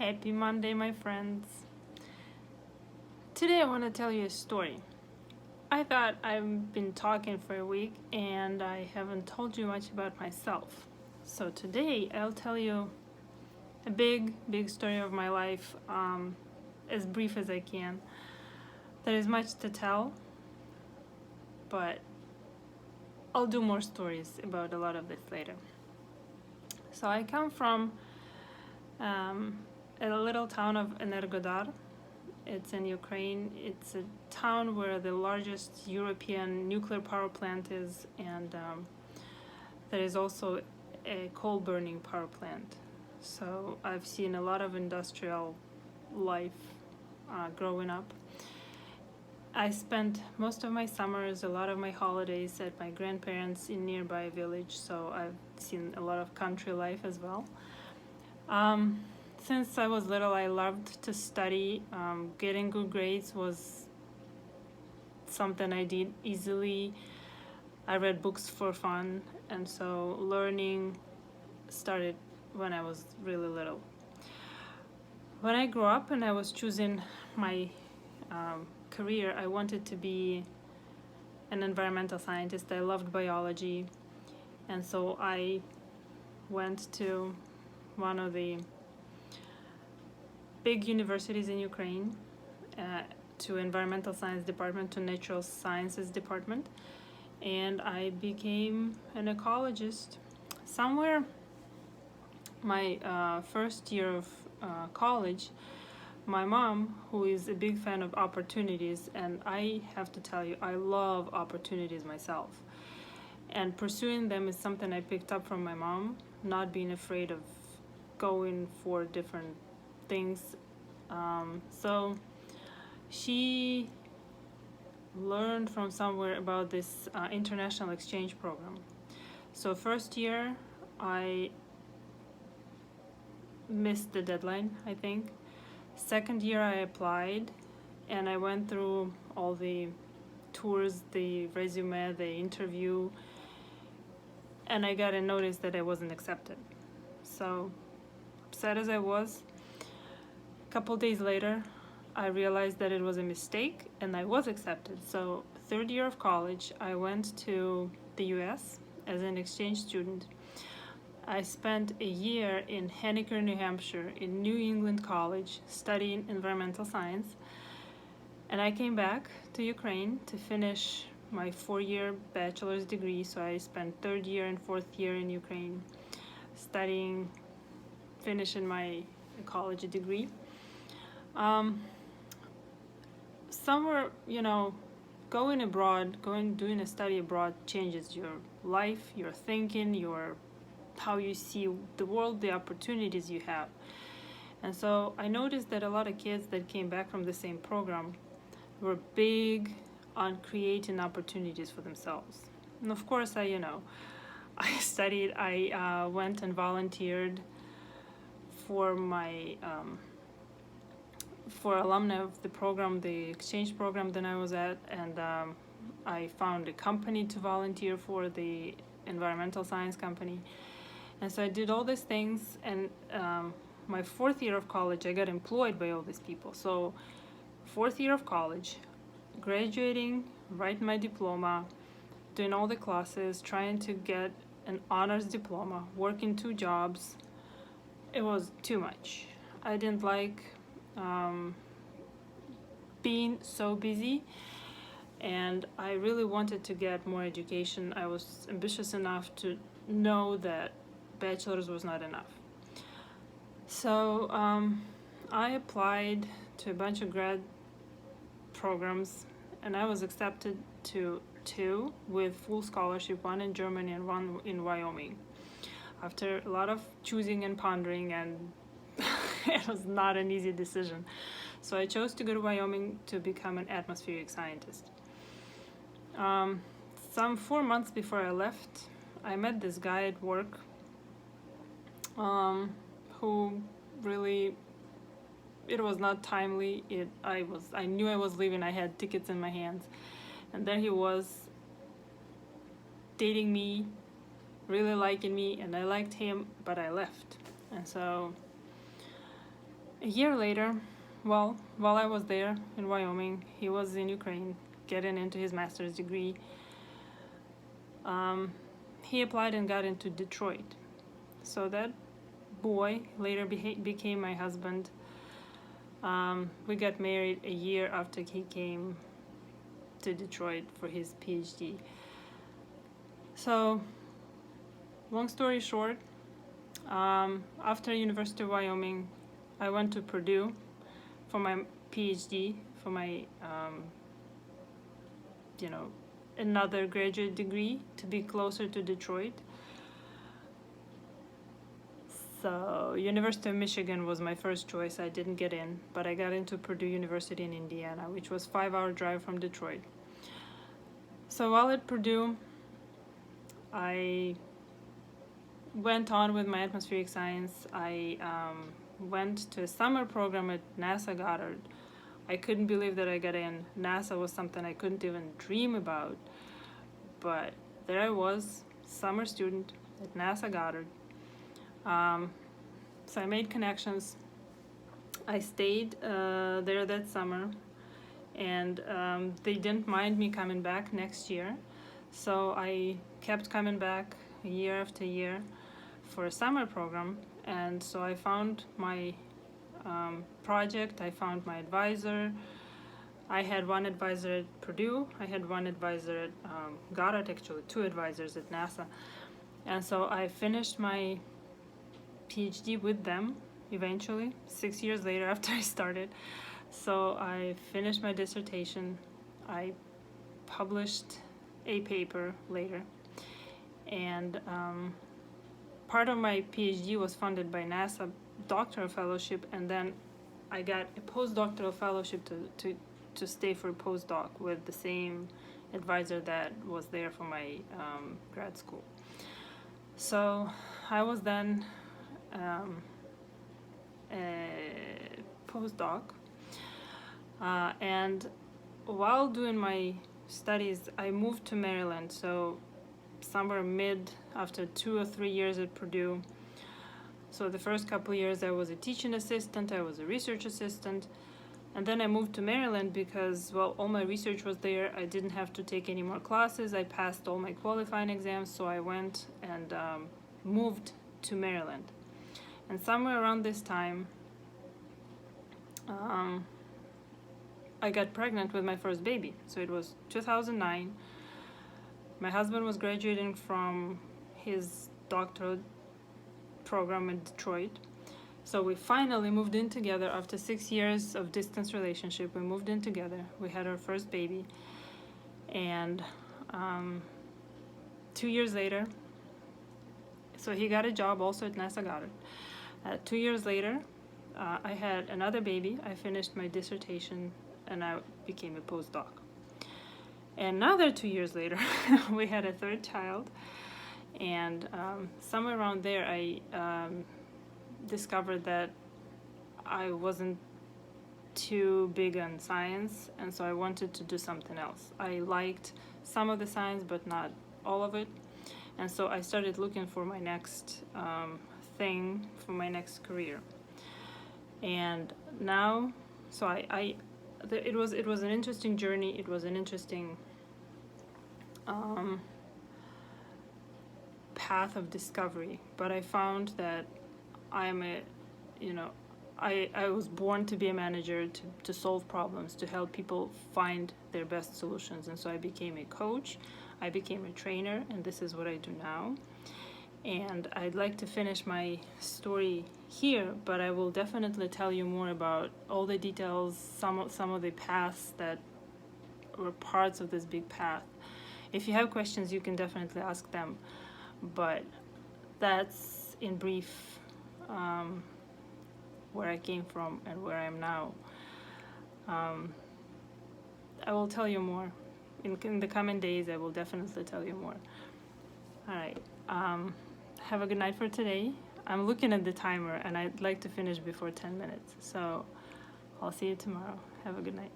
Happy Monday, my friends. Today I want to tell you a story. I thought I've been talking for a week and I haven't told you much about myself. So today I'll tell you a big story of my life, as brief as I can. There is much to tell, but I'll do more stories about a lot of this later. So I come from a little town of Energodar. It's in Ukraine. It's a town where the largest European nuclear power plant is, and there is also a coal burning power plant. So I've seen a lot of industrial life growing up. I spent most of my summers, a lot of my holidays at my grandparents in nearby village, so I've seen a lot of country life as well. Since I was little, I loved to study. Getting good grades was something I did easily. I read books for fun, and so learning started when I was really little. When I grew up and I was choosing my career, I wanted to be an environmental scientist. I loved biology, and so I went to one of the big universities in Ukraine, to environmental science department, to natural sciences department, and I became an ecologist. Somewhere my first year of college, my mom, who is a big fan of opportunities, and I have to tell you, I love opportunities myself, and pursuing them is something I picked up from my mom, not being afraid of going for different things. So she learned from somewhere about this international exchange program. So first year I missed the deadline, I think. Second year I applied and I went through all the tours, the resume, the interview, and I got a notice that I wasn't accepted. So upset as I was, a couple days later, I realized that it was a mistake and I was accepted. So third year of college, I went to the US as an exchange student. I spent a year in Henniker, New Hampshire, in New England College, studying environmental science. And I came back to Ukraine to finish my 4-year bachelor's degree. So I spent third year and fourth year in Ukraine studying, finishing my college degree. Somewhere, going abroad, doing a study abroad changes your life, your thinking, how you see the world, the opportunities you have. And so I noticed that a lot of kids that came back from the same program were big on creating opportunities for themselves. And of course, I studied, I went and volunteered for my for alumni of the program, the exchange program that I was at, and I found a company to volunteer for, the environmental science company. And so I did all these things, and my fourth year of college, I got employed by all these people. So fourth year of college, graduating, writing my diploma, doing all the classes, trying to get an honors diploma, working 2 jobs. It was too much. I didn't like being so busy, and I really wanted to get more education. I was ambitious enough to know that bachelor's was not enough. So I applied to a bunch of grad programs, and I was accepted to 2 with full scholarship, 1 in Germany and 1 in Wyoming. After a lot of choosing and pondering, and it was not an easy decision. So I chose to go to Wyoming to become an atmospheric scientist. Some 4 months before I left, I met this guy at work who really, it was not timely. I knew I was leaving. I had tickets in my hands. And there he was, dating me, really liking me, and I liked him, but I left. And so A year later, well, while I was there in Wyoming, he was in Ukraine getting into his master's degree. He applied and got into Detroit. So that boy later became my husband. We got married a year after he came to Detroit for his PhD. So, long story short, after University of Wyoming, I went to Purdue for my PhD, for my, another graduate degree to be closer to Detroit. So University of Michigan was my first choice. I didn't get in, but I got into Purdue University in Indiana, which was 5-hour drive from Detroit. So while at Purdue, I went on with my atmospheric science. I went to a summer program at NASA Goddard. I couldn't believe that I got in. NASA was something I couldn't even dream about. But there I was, summer student at NASA Goddard. So I made connections. I stayed there that summer, and they didn't mind me coming back next year. So I kept coming back year after year for a summer program. And so I found my project, I found my advisor. I had one advisor at Purdue, I had one advisor at Goddard, actually 2 advisors at NASA. And so I finished my PhD with them eventually, 6 years later after I started. So I finished my dissertation. I published a paper later. And part of my PhD was funded by NASA doctoral fellowship, and then I got a postdoctoral fellowship to stay for a postdoc with the same advisor that was there for my grad school. So I was then a postdoc, and while doing my studies, I moved to Maryland. So somewhere mid after 2 or 3 years at Purdue. So the first couple of years I was a teaching assistant, I was a research assistant, and then I moved to Maryland because, well, all my research was there. I didn't have to take any more classes. I passed all my qualifying exams, so I went and moved to Maryland. And somewhere around this time, I got pregnant with my first baby. So it was 2009. My husband was graduating from his doctoral program in Detroit. So we finally moved in together after 6 years of distance relationship. We moved in together. We had our first baby. And 2 years later, so he got a job also at NASA Goddard. 2 years later, I had another baby. I finished my dissertation and I became a postdoc. Another 2 years later, we had a third child. And somewhere around there, I discovered that I wasn't too big on science, and so I wanted to do something else. I liked some of the science, but not all of it. And so I started looking for my next thing, for my next career. And now, so it was an interesting journey. It was an interesting path of discovery. But I found that I was born to be a manager, to solve problems, to help people find their best solutions. And so I became a coach, I became a trainer, and this is what I do now. And I'd like to finish my story here, but I will definitely tell you more about all the details, some of the paths that were parts of this big path. If you have questions, you can definitely ask them. But that's in brief where I came from and where I am now. I will tell you more. In the coming days, I will definitely tell you more. All right. Have a good night for today. I'm looking at the timer and I'd like to finish before 10 minutes. So I'll see you tomorrow. Have a good night.